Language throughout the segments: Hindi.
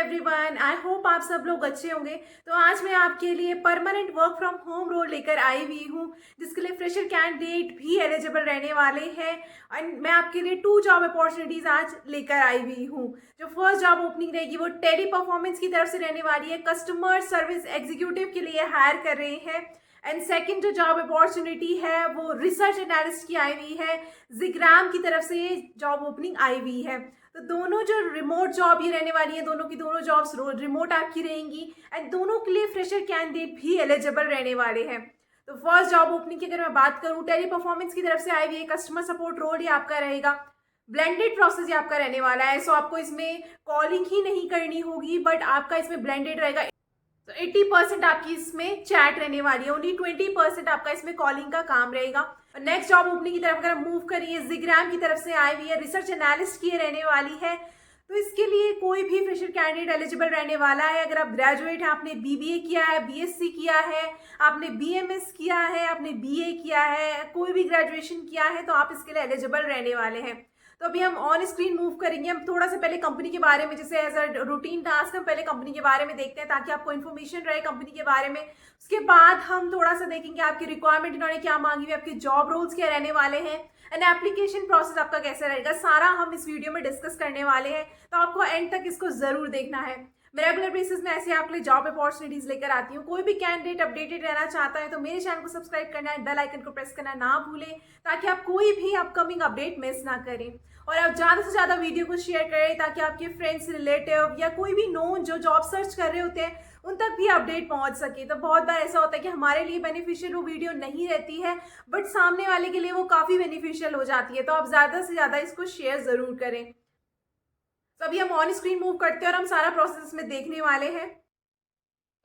एवरीवन, आई होप आप सब लोग अच्छे होंगे। तो आज मैं आपके लिए permanent work from home role लेकर आई हुई हूँ, जिसके लिए फ्रेशर कैंडिडेट भी एलिजिबल रहने वाले हैं। एंड मैं आपके लिए 2 जॉब अपॉर्चुनिटीज आज लेकर आई हुई हूँ। जो फर्स्ट जॉब ओपनिंग रहेगी वो टेली परफॉर्मेंस की तरफ से रहने वाली है। कस्टमर सर्विस एग्जीक्यूटिव के लिए हायर कर रहे हैं। एंड सेकंड जो जॉब अपॉर्चुनिटी है वो रिसर्च एनालिस्ट की आई हुई है। जिग्राम की तरफ से जॉब ओपनिंग आई हुई है। तो दोनों जो रिमोट जॉब ये रहने वाली है, दोनों की दोनों जॉब्स रिमोट आपकी रहेंगी। एंड दोनों के लिए फ्रेशर कैंडिडेट भी एलिजिबल रहने वाले हैं। तो फर्स्ट जॉब ओपनिंग की अगर मैं बात करूं, टेली परफॉर्मेंस की तरफ से आई हुई है। कस्टमर सपोर्ट रोल ये आपका रहेगा। ब्लेंडेड प्रोसेस ये आपका रहने वाला है। सो आपको इसमें कॉलिंग ही नहीं करनी होगी, बट आपका इसमें ब्लेंडेड रहेगा। तो 80% आपकी इसमें चैट रहने वाली है, ओनली 20% आपका इसमें कॉलिंग का काम रहेगा। नेक्स्ट जॉब ओपनिंग की तरफ अगर मूव करिए, जिग्राम की तरफ से आई हुई है, रिसर्च एनालिस्ट की रहने वाली है। तो इसके लिए कोई भी फ्रेशर कैंडिडेट एलिजिबल रहने वाला है। अगर आप ग्रेजुएट हैं, आपने बीबीए किया है, बीएससी किया है, आपने बीएमएस किया है, आपने बीए किया है, कोई भी ग्रेजुएशन किया है, तो आप इसके लिए एलिजिबल रहने वाले हैं। तो अभी हम ऑन स्क्रीन मूव करेंगे। हम थोड़ा सा पहले कंपनी के बारे में, जैसे एज अ रूटीन टास्क, हम पहले कंपनी के बारे में देखते हैं ताकि आपको इन्फॉर्मेशन रहे कंपनी के बारे में। उसके बाद हम थोड़ा सा देखेंगे आपकी रिक्वायरमेंट इन्होंने क्या मांगी हुई, आपके जॉब रोल्स क्या रहने वाले हैं, एंड एप्लीकेशन प्रोसेस आपका कैसे रहेगा, सारा हम इस वीडियो में डिस्कस करने वाले हैं। तो आपको एंड तक इसको जरूर देखना है। मैं रेगुलर बेसिस में ऐसे आपके लिए जॉब अपॉर्चुनिटीज लेकर आती हूँ। कोई भी कैंडिडेट अपडेटेड रहना चाहता है तो मेरे चैनल को सब्सक्राइब करना है, बेल आइकन को प्रेस करना ना भूलें, ताकि आप कोई भी अपकमिंग अपडेट मिस ना करें। और आप ज़्यादा से ज़्यादा वीडियो को शेयर करें ताकि आपके फ्रेंड्स, रिलेटिव या कोई भी नोन जो जॉब सर्च कर रहे होते हैं उन तक भी अपडेट पहुंच सके। तो बहुत बार ऐसा होता है कि हमारे लिए बेनिफिशियल वो वीडियो नहीं रहती है, बट सामने वाले के लिए वो काफ़ी बेनिफिशियल हो जाती है। तो आप ज़्यादा से ज़्यादा इसको शेयर ज़रूर करें। तो अभी हम ऑन स्क्रीन मूव करते हैं और हम सारा प्रोसेस में देखने वाले हैं।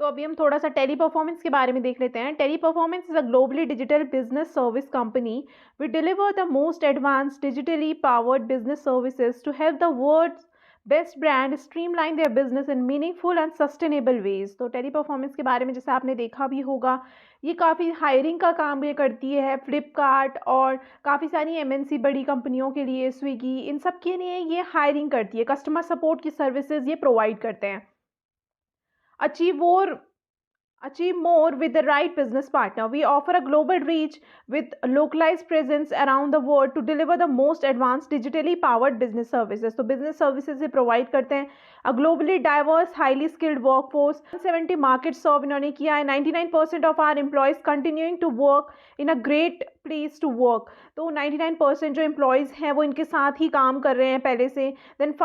तो अभी हम थोड़ा सा टेली परफॉर्मेंस के बारे में देख लेते हैं। Teleperformance is a globally digital business service company. We deliver the most advanced digitally powered business services to help the world's best brand streamline their business in meaningful and sustainable ways. तो टेली परफॉर्मेंस के बारे में जैसे आपने देखा भी होगा, ये काफ़ी हायरिंग का काम ये करती है। फ्लिपकार्ट और काफ़ी सारी एमएनसी बड़ी कंपनियों के लिए, स्विगी, इन सब के लिए ये हायरिंग करती है। कस्टमर सपोर्ट की सर्विसेज ये प्रोवाइड करते हैं। Achieve more, achieve more with the right business partner. We offer a global reach with localized presence around the world to deliver the most advanced digitally powered business services. तो business services ये provide करते हैं। A globally diverse, highly skilled workforce. 170 markets serve इन्होंने किया है। 99% of our employees continuing to work in a great place to work. तो 99% जो employees हैं वो इनके साथ ही काम कर रहे हैं पहले से। Then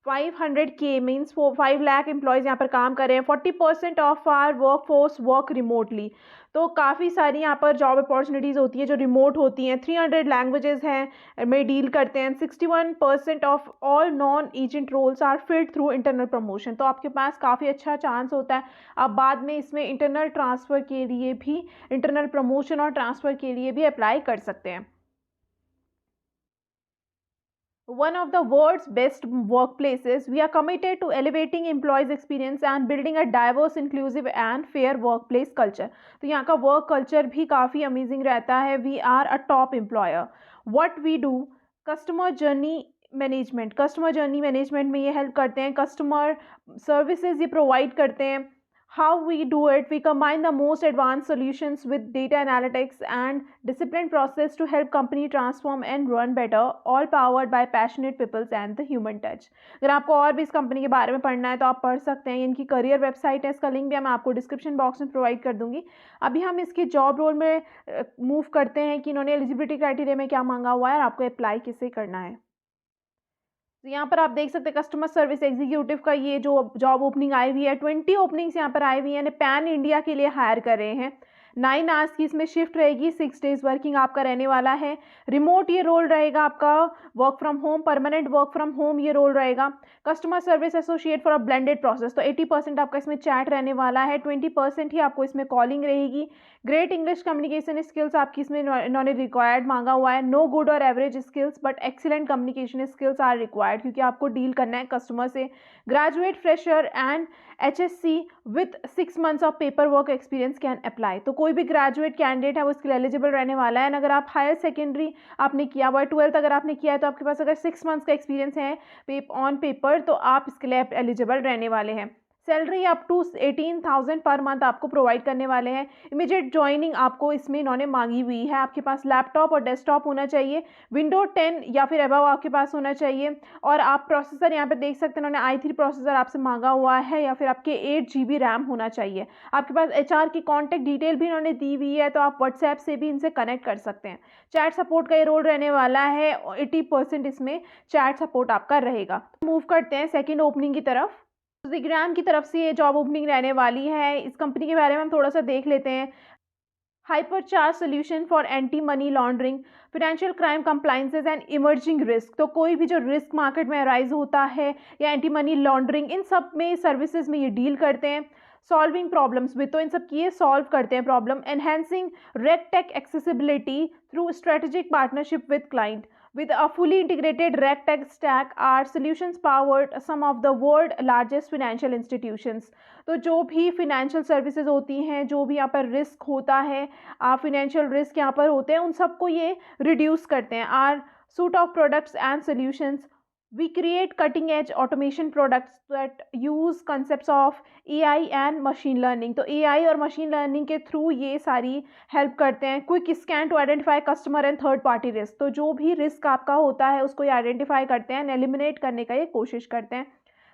500K means 5 lakh employees यहाँ पर काम कर रहे हैं। 40% of our workforce work remotely. तो काफ़ी सारी यहाँ पर जॉब अपॉर्चुनिटीज़ होती है जो रिमोट होती हैं। 300 लैंग्वेजेस हैं में डील करते हैं। 61% of all non agent roles are filled through internal promotion. तो आपके पास काफ़ी अच्छा चांस होता है, आप बाद में इसमें इंटरनल ट्रांसफ़र के लिए भी, इंटरनल प्रमोशन और ट्रांसफ़र के लिए भी अप्लाई कर सकते हैं। One of the world's best workplaces, we are committed to elevating employees' experience and building a diverse, inclusive and fair workplace culture. तो यहाँ का work culture भी काफ़ी amazing रहता है। We are a top employer. What we do, customer journey management, customer journey management में ये हेल्प करते हैं। कस्टमर सर्विसेज ये प्रोवाइड करते हैं। How we do it, we combine the most advanced solutions with data analytics and disciplined process to help company transform and run better, all powered by passionate people and the human touch. अगर आपको और भी इस कंपनी के बारे में पढ़ना है तो आप पढ़ सकते हैं। इनकी करियर वेबसाइट है, इसका लिंक भी मैं आपको डिस्क्रिप्शन बॉक्स में प्रोवाइड कर दूंगी। अभी हम इसके जॉब रोल में मूव करते हैं कि इन्होंने एलिजिबिलिटी क्राइटेरिया में क्या मांगा हुआ है और आपको अप्लाई किसे करना है। तो यहाँ पर आप देख सकते हैं कस्टमर सर्विस एग्जीक्यूटिव का ये जो जॉब ओपनिंग आई हुई है, 20 ओपनिंग्स यहाँ पर आई हुई है। पैन इंडिया के लिए हायर कर रहे हैं। 9 आवर्स की इसमें शिफ्ट रहेगी। 6 डेज वर्किंग आपका रहने वाला है। रिमोट ये रोल रहेगा आपका। Work from home, permanent work from home ये रोल रहेगा। Customer service associate for a blended process. तो 80% आपका इसमें चैट रहने वाला है, 20% ही आपको इसमें कॉलिंग रहेगी। ग्रेट इंग्लिश कम्युनिकेशन स्किल्स आपकी इसमें इन्होंने रिक्वायर्ड मांगा हुआ है। नो गुड और average skills but excellent communication skills are required, क्योंकि आपको डील करना है कस्टमर से। Graduate, fresher and HSC with 6 months of paperwork experience can apply. तो कोई भी ग्रेजुएट कैंडिडेट है वो इसके लिए एलिजिबल रहने वाला है। एंड अगर आप हायर सेकेंडरी आपने किया हुआ है, 12th अगर आपने किया है, तो आपके पास अगर 6 मंथ्स का एक्सपीरियंस है ऑन पेपर, तो आप इसके लिए एलिजिबल रहने वाले हैं। Salary up to 18,000 per month आपको प्रोवाइड करने वाले हैं। इमीडिएट ज्वाइनिंग आपको इसमें इन्होंने मांगी हुई है। आपके पास लैपटॉप और डेस्कटॉप होना चाहिए, विंडो 10 या फिर अबव आपके पास होना चाहिए, और आप प्रोसेसर यहाँ पे देख सकते हैं इन्होंने i3 प्रोसेसर आपसे मांगा हुआ है, या फिर आपके 8 GB रैम होना चाहिए। आपके पास HR की कॉन्टैक्ट डिटेल भी इन्होंने दी हुई है, तो आप व्हाट्सएप से भी इनसे कनेक्ट कर सकते हैं। चैट सपोर्ट का ये रोल रहने वाला है, 80% इसमें चैट सपोर्ट आपका रहेगा। मूव करते हैं सेकेंड ओपनिंग की तरफ। ज़िग्राम की तरफ से ये जॉब ओपनिंग रहने वाली है। इस कंपनी के बारे में हम थोड़ा सा देख लेते हैं। Hypercharge solution for anti money laundering, financial crime compliances and emerging risk. तो कोई भी जो रिस्क मार्केट में अराइज होता है या एंटी मनी लॉन्ड्रिंग, इन सब में सर्विसेज में ये डील करते हैं। सॉल्विंग प्रॉब्लम्स विद, तो इन सब की ये सॉल्व करते हैं problem. Enhancing regtech accessibility through strategic partnership with client. With a fully integrated RegTech stack, our solutions powered some of the world largest financial institutions। तो जो भी फिनेंशियल सर्विसेज होती हैं, जो भी यहाँ पर रिस्क होता है, फिनेंशियल रिस्क यहाँ पर होते हैं, उन सबको ये रिड्यूस करते हैं। Our suite of products and solutions, we create cutting edge automation products that use concepts of AI and machine learning। तो AI और machine learning के थ्रू ये सारी हेल्प करते हैं। Quick scan to identify customer and third party risk, तो जो भी रिस्क आपका होता है उसको ये आइडेंटिफाई करते हैं एंड एलिमिनेट करने का ये कोशिश करते हैं।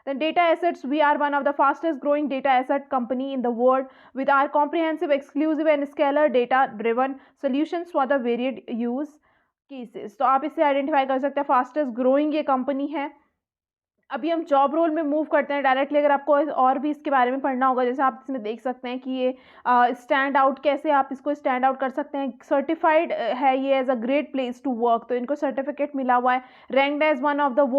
Then data assets, we are one of the fastest growing data asset company in the world with our comprehensive, exclusive and scalar data driven solutions for the varied use cases. तो आप इसे आइडेंटिफाई कर सकते हैं, फास्टेस्ट ग्रोइंग ये कंपनी है। अभी हम जॉब रोल में मूव करते हैं डायरेक्टली। अगर आपको और भी इसके बारे में पढ़ना होगा, जैसे आप इसमें देख सकते हैं कि ये स्टैंड आउट, कैसे आप इसको स्टैंड आउट कर सकते हैं। सर्टिफाइड है ये as a great place to work, तो इनको सर्टिफिकेट मिला हुआ है। Ranked as one of the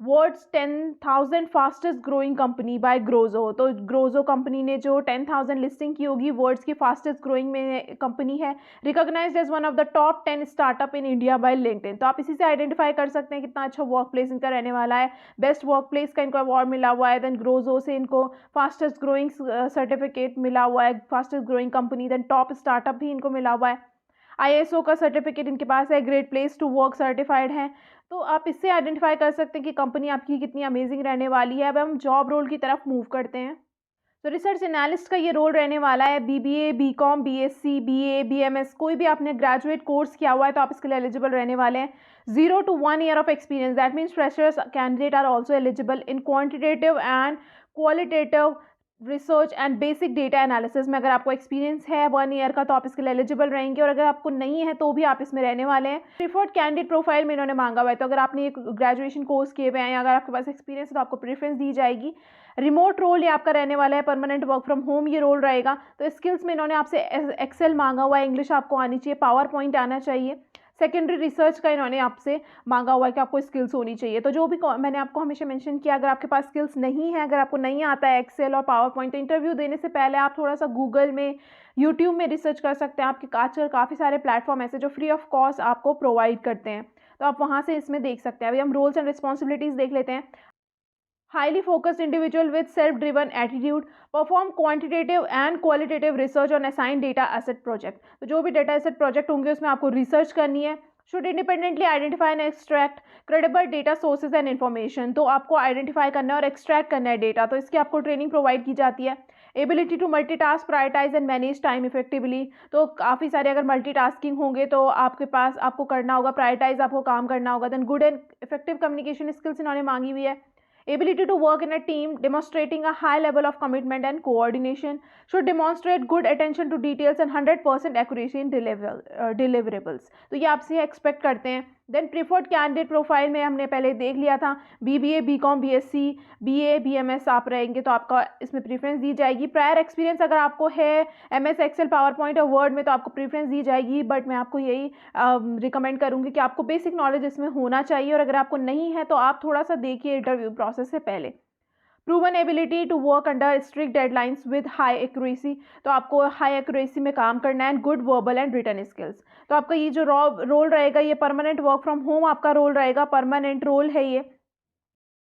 world's 10,000 fastest growing company by Growjo. तो ग्रोजो कंपनी ने जो 10,000 लिस्टिंग की होगी, वर्ल्ड्स की फास्टेस्ट ग्रोइंग में कंपनी है। Recognised as one of the top 10 startup in India by LinkedIn. तो आप इसी से आइडेंटिफाई कर सकते हैं कितना अच्छा वर्क प्लेस इनका रहने वाला है। बेस्ट वर्क प्लेस का इनको अवार्ड मिला हुआ है। देन ग्रोजो से इनको फास्टेस्ट ग्रोइंग सर्टिफिकेट मिला हुआ है, fastest growing company. Then top startup भी इनको मिला हुआ है। ISO का सर्टिफिकेट इनके पास है, great place to work certified है। तो आप इससे आइडेंटिफाई कर सकते हैं कि कंपनी आपकी कितनी अमेजिंग रहने वाली है। अब हम जॉब रोल की तरफ मूव करते हैं। तो रिसर्च एनालिस्ट का ये रोल रहने वाला है। BBA, BCom, BSc, BA, BMS, कोई भी आपने ग्रेजुएट कोर्स किया हुआ है तो आप इसके लिए एलिजिबल रहने वाले हैं। 0 to 1 year of experience, that means freshers candidate are also eligible in quantitative and qualitative research and basic data analysis में। अगर आपको एक्सपीरियंस है 1 ईयर का तो आप इसके लिए एलिजिबल रहेंगे, और अगर आपको नहीं है तो भी आप इसमें रहने वाले हैं। प्रीफर्ड कैंडिडेट प्रोफाइल में इन्होंने मांगा हुआ है, तो अगर आपने एक ग्रेजुएशन कोर्स किए हुए हैं या अगर आपके पास एक्सपीरियंस है तो आपको प्रेफरेंस दी जाएगी। रिमोट रोल ये आपका रहने वाला है, परमानेंट वर्क फ्रॉम होम ये रोल रहेगा। तो स्किल्स में इन्होंने आपसे एक्सेल मांगा हुआ है, इंग्लिश आपको आनी चाहिए, पावर पॉइंट आना चाहिए। सेकेंडरी रिसर्च का इन्होंने आपसे मांगा हुआ है कि आपको स्किल्स होनी चाहिए। तो जो भी मैंने आपको हमेशा मेंशन किया, अगर आपके पास स्किल्स नहीं है, अगर आपको नहीं आता है एक्सेल और पावर पॉइंट, तो इंटरव्यू देने से पहले आप थोड़ा सा गूगल में, यूट्यूब में रिसर्च कर सकते हैं। आपके आजकल काफ़ी सारे प्लेटफॉर्म ऐसे जो फ्री ऑफ कॉस्ट आपको प्रोवाइड करते हैं, तो आप वहाँ से इसमें देख सकते हैं। अभी हम रोल्स एंड रिस्पॉन्सिबिलिटीज़ देख लेते हैं। Highly focused individual with self driven attitude, perform quantitative and qualitative research on assign data asset project. तो जो भी डेटा एसेट प्रोजेक्ट होंगे उसमें आपको रिसर्च करनी है। Should independently identify and extract credible data sources and information, तो आपको आइडेंटिफाई करना है और एक्सट्रैक्ट करना है डेटा, तो इसकी आपको ट्रेनिंग प्रोवाइड की जाती है। Ability to multitask, prioritise and manage time effectively, तो काफ़ी सारे अगर मल्टीटास्किंग होंगे तो आपके पास आपको करना होगा, प्रायोरिटाइज आपको काम करना होगा। Then good and effective communication skills इन्होंने मांगी हुई है। Ability to work in a team, demonstrating a high level of commitment and coordination, should demonstrate good attention to details and 100% accuracy in deliverables। तो ये आपसे एक्सपेक्ट करते हैं। देन प्रीफर्ड कैंडिडेट प्रोफाइल में हमने पहले देख लिया था, BBA, BCom, BSc, BA, BMS आप रहेंगे तो आपका इसमें प्रीफरेंस दी जाएगी। प्रायर एक्सपीरियंस अगर आपको है MS एक्सेल, पावर पॉइंट और वर्ड में तो आपको प्रीफरेंस दी जाएगी, बट मैं आपको यही रिकमेंड करूँगी कि आपको बेसिक नॉलेज इसमें होना चाहिए, और अगर आपको नहीं है तो आप थोड़ा सा देखिए इंटरव्यू प्रोसेस से पहले। Proven ability to work under strict deadlines with high accuracy, तो आपको हाई एक्यूरेसी में काम करना है। Good verbal and written skills, तो आपका ये जो रोल रहेगा ये परमानेंट वर्क फ्रॉम होम आपका रोल रहेगा, परमानेंट रोल है ये।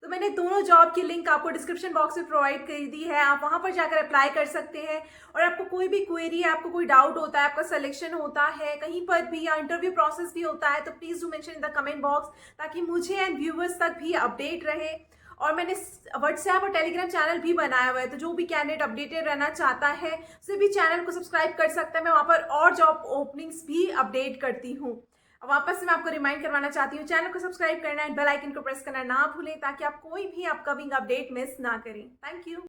तो मैंने दोनों जॉब की लिंक आपको डिस्क्रिप्शन बॉक्स में प्रोवाइड कर दी है, आप वहाँ पर जाकर अप्लाई कर सकते हैं। और आपको कोई भी क्वेरी है, आपको कोई डाउट होता है, आपका सिलेक्शन होता है कहीं पर भी या इंटरव्यू प्रोसेस भी होता है, तो please do mention in the comment box ताकि मुझे एंड व्यूवर्स तक भी अपडेट रहे। और मैंने व्हाट्सएप और टेलीग्राम चैनल भी बनाया हुआ है, तो जो भी कैंडिडेट अपडेटेड रहना चाहता है उसे भी चैनल को सब्सक्राइब कर सकता है। मैं वहाँ पर और जॉब ओपनिंग्स भी अपडेट करती हूँ। वापस से मैं आपको रिमाइंड करवाना चाहती हूँ, चैनल को सब्सक्राइब करना एंड बेल आइकन को प्रेस करना ना भूलें ताकि आप कोई भी अपकमिंग अपडेट मिस ना करें। Thank you.